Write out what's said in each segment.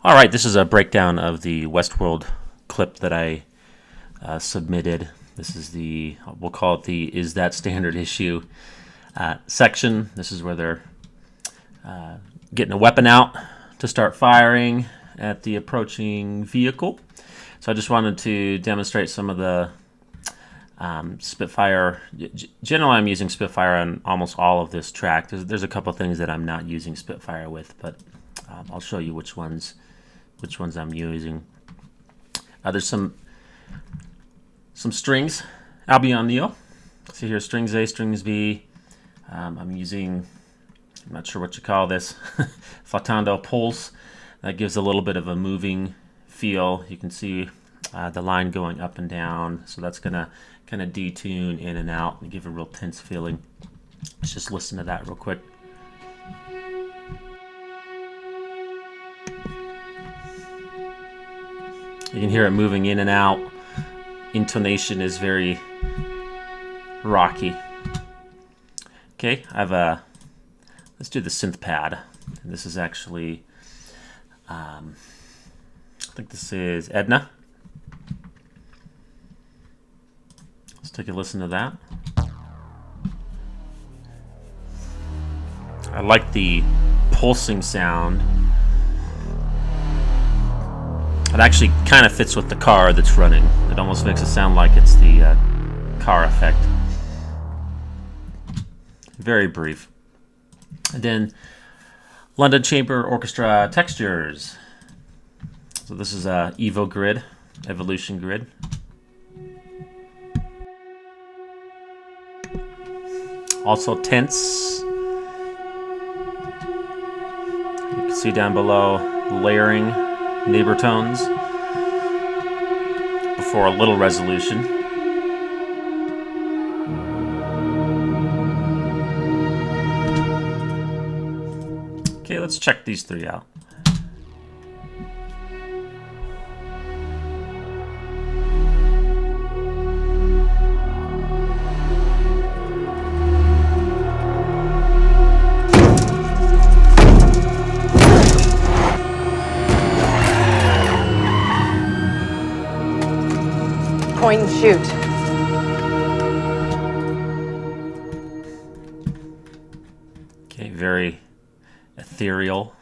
All right, this is a breakdown of the Westworld clip that I submitted. This is we'll call it the Is That Standard Issue section. This is where they're getting a weapon out to start firing at the approaching vehicle. So I just wanted to demonstrate some of the Spitfire. Generally, I'm using Spitfire on almost all of this track. There's a couple things that I'm not using Spitfire with, but I'll show you which ones I'm using. There's some strings, Albion Neo. See here, strings A, strings B. I'm using, I'm not sure what you call this, Flatando Pulse. That gives a little bit of a moving feel. You can see the line going up and down, so that's gonna kind of detune in and out and give a real tense feeling. Let's just listen to that real quick. You can hear it moving in and out. Intonation is very rocky. Okay, let's do the synth pad. And this is actually, I think this is Edna. Let's take a listen to that. I like the pulsing sound. It actually kind of fits with the car that's running. It almost makes it sound like it's the car effect. Very brief. And then London Chamber Orchestra textures. So this is a Evo grid, Evolution grid. Also tense. You can see down below layering neighbor tones before a little resolution. Okay, let's check these three out. Point and shoot. Okay, very ethereal.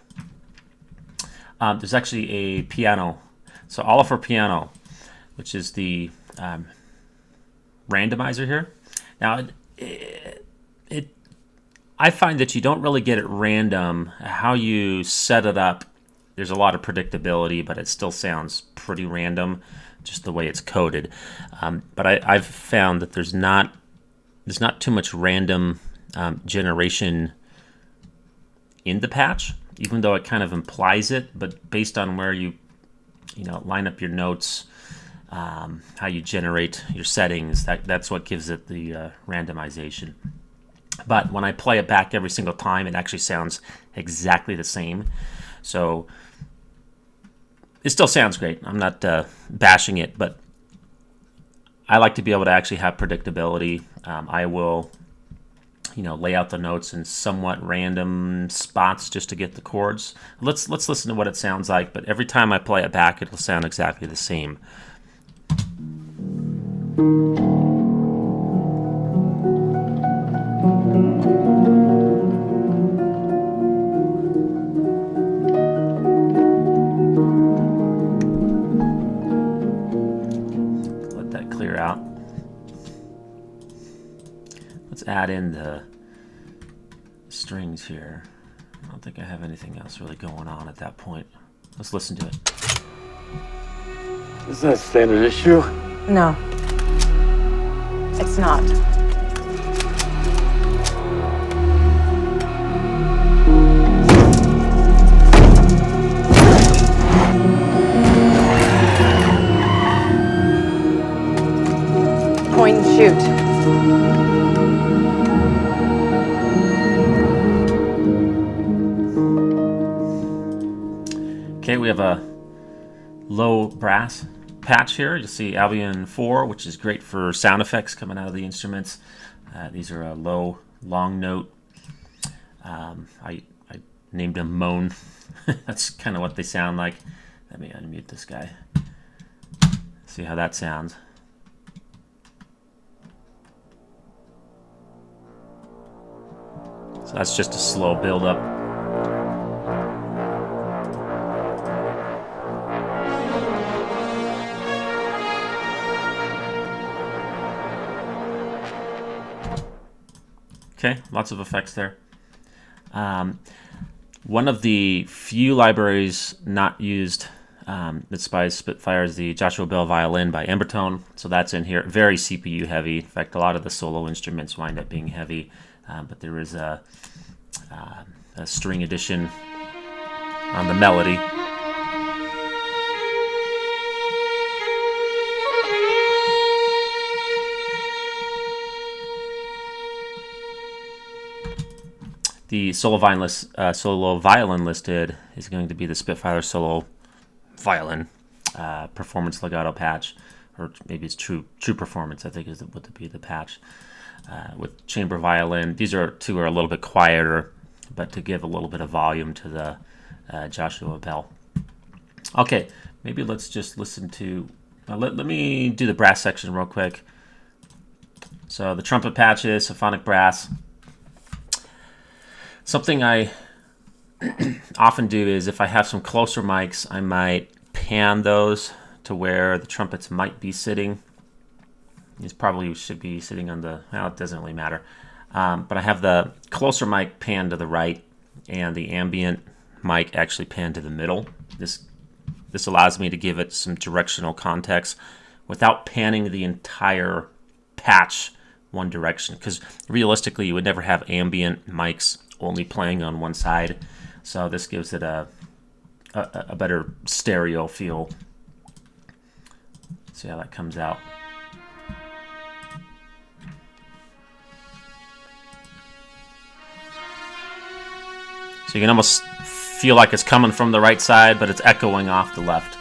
There's actually a piano. So Oliver piano, which is the randomizer here. Now, I find that you don't really get it random. How you set it up, there's a lot of predictability, but it still sounds pretty random, just the way it's coded. But I've found that there's not too much random generation in the patch, even though it kind of implies it. But based on where you line up your notes, how you generate your settings, that's what gives it the randomization. But when I play it back every single time, it actually sounds exactly the same. So it still sounds great. I'm not bashing it, but I like to be able to actually have predictability. I will, lay out the notes in somewhat random spots just to get the chords. Let's listen to what it sounds like, but every time I play it back, it'll sound exactly the same. Clear out. Let's add in the strings here. I don't think I have anything else really going on at that point. Let's listen to it. Is that a standard issue? No. It's not. Point and shoot. Okay, we have a low brass patch here. You'll see Albion 4, which is great for sound effects coming out of the instruments. These are a low, long note. I named him Moan. That's kind of what they sound like. Let me unmute this guy. See how that sounds. So that's just a slow build-up. Okay, lots of effects there. One of the few libraries not used that's by Spitfire is the Joshua Bell Violin by Embertone. So that's in here. Very CPU heavy. In fact, a lot of the solo instruments wind up being heavy. But there is a string addition on the melody. The solo violin listed is going to be the Spitfire solo violin performance legato patch, or maybe it's true performance, I think is what would be the patch. With chamber violin, these are two are a little bit quieter, but to give a little bit of volume to the Joshua Bell. Okay, maybe let's just listen to. Let me do the brass section real quick. So the trumpet patches, symphonic brass. Something I often do is if I have some closer mics, I might pan those to where the trumpets might be sitting. These probably should be sitting on the, well, it doesn't really matter. But I have the closer mic pan to the right and the ambient mic actually pan to the middle. This allows me to give it some directional context without panning the entire patch one direction, because realistically you would never have ambient mics only playing on one side, so this gives it a better stereo feel. See how that comes out. So you can almost feel like it's coming from the right side, but it's echoing off the left.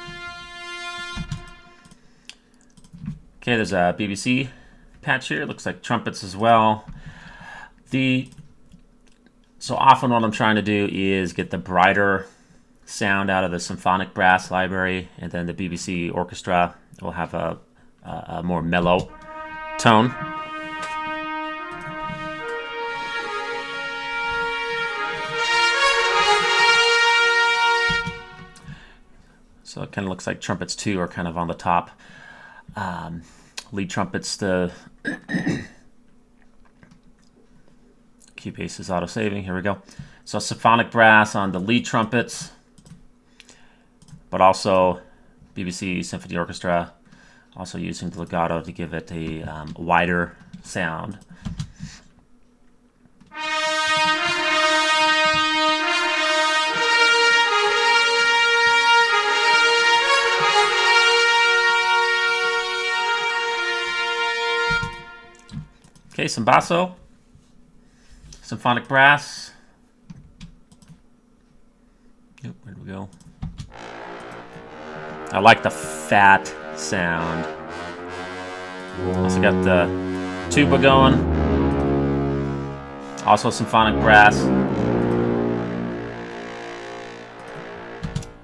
Okay, there's a BBC patch here. Looks like trumpets as well. So often what I'm trying to do is get the brighter sound out of the symphonic brass library, and then the BBC orchestra will have a more mellow tone. So it kind of looks like trumpets too are kind of on the top. Lead trumpets, the Cubase is auto-saving. Here we go. So symphonic brass on the lead trumpets, but also BBC Symphony Orchestra, also using the legato to give it a wider sound. Okay, some basso. Symphonic brass. Yep, where'd we go? I like the fat sound. Also got the tuba going. Also symphonic brass.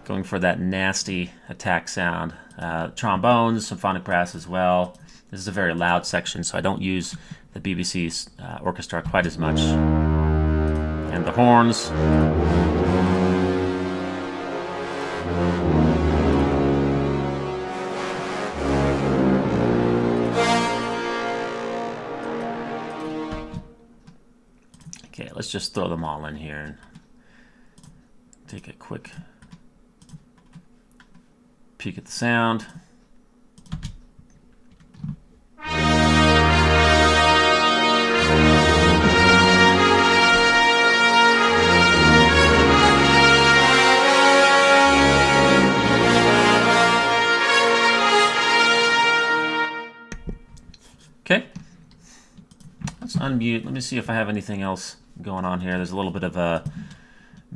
Going for that nasty attack sound. Trombones, symphonic brass as well. This is a very loud section, so I don't use the BBC's orchestra quite as much. And the horns. Okay, let's just throw them all in here and take a quick peek at the sound. Okay, let's unmute. Let me see if I have anything else going on here. There's a little bit of a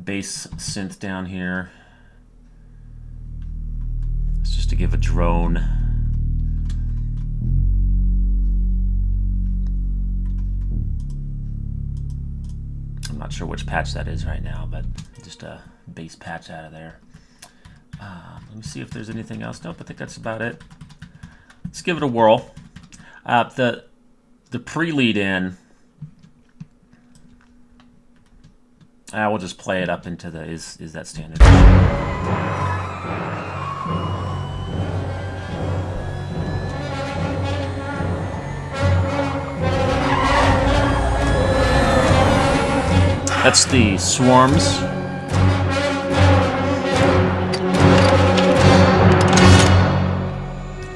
bass synth down here. It's just to give a drone. I'm not sure which patch that is right now, but Just a base patch out of there. Let me see if there's anything else. Nope, I think that's about it. Let's give it a whirl. The pre-lead in, we'll just play it up into the is that standard. That's the swarms.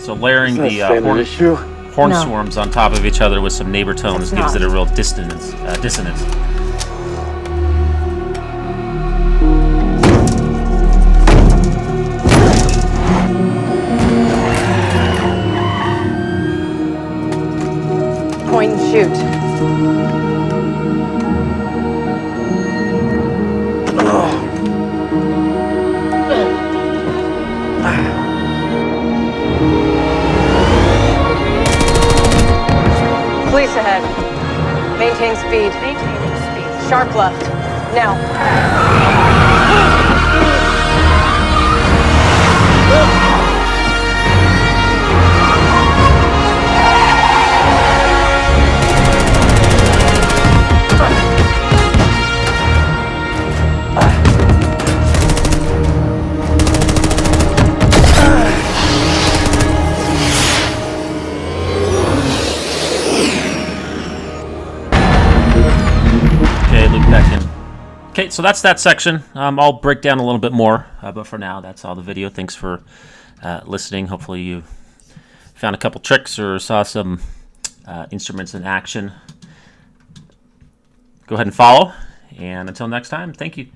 So layering Is that the standard issue? horn No. swarms on top of each other with some neighbor tones It's gives not. it a real dissonance. Point and shoot. Police ahead. Maintain speed. Maintaining speed. Sharp left. Now. Okay, loop back in. Okay, so that's that section. I'll break down a little bit more, but for now, that's all the video. Thanks for listening. Hopefully you found a couple tricks or saw some instruments in action. Go ahead and follow, and until next time, thank you.